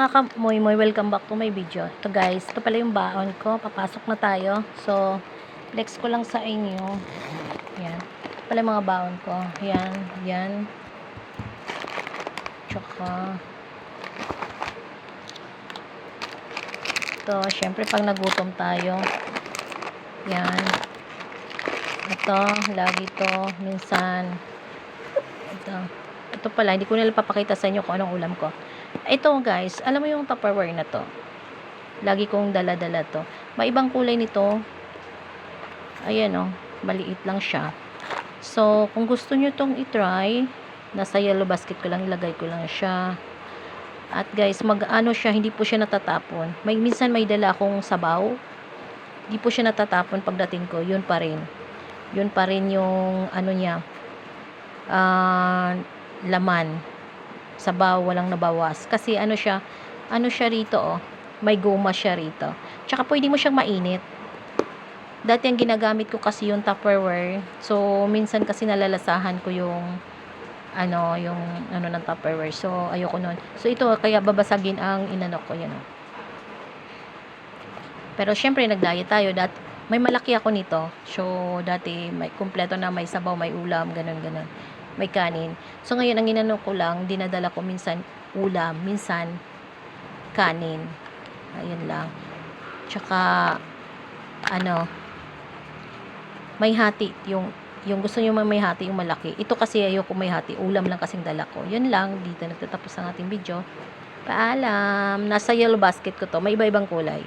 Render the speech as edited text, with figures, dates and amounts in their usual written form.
mga kamoy-moy, welcome back to my video. Ito guys, ito pala yung baon ko. Papasok na tayo. So, flex ko lang sa inyo. Yan. Ito pala yung mga baon ko. Yan, yan. Tsaka, ito, syempre pag nagutom tayo. Yan. Ito, lagi to. Minsan, ito pala, hindi ko nila papakita sa inyo kung anong ulam ko. Ito guys, alam mo yung Tupperware na to, lagi kong dala-dala to. May ibang kulay nito. Ayan o, maliit lang siya. So, kung gusto nyo tong i-try, nasa yellow basket ko lang, ilagay ko lang siya. At guys, mag-ano siya, hindi po siya natatapon. Minsan may dala akong sabaw, hindi po siya natatapon pagdating ko. Yun pa rin. Yun pa rin yung ano niya, laman. Sabaw, walang nabawas. Kasi ano siya rito oh, may goma siya rito. Tsaka pwede mo siyang mainit. Dati ang ginagamit ko kasi yung Tupperware. So, minsan kasi nalalasahan ko yung ng Tupperware. So, ayoko nun. So, ito, kaya babasagin ang inano ko. Yan oh. Pero, syempre, nag-diet tayo. Dati, may malaki ako nito. So, dati, may kumpleto na, may sabaw, may ulam, ganun. May kanin. So, ngayon, ang inano ko lang, dinadala ko minsan ulam, minsan kanin. Ayun lang. Tsaka, may hati. Yung gusto nyo may hati, yung malaki. Ito kasi ayoko may hati. Ulam lang kasing dala ko. Yun lang. Dito nagtatapos ang ating video. Paalam. Nasa yellow basket ko to. May iba-ibang kulay.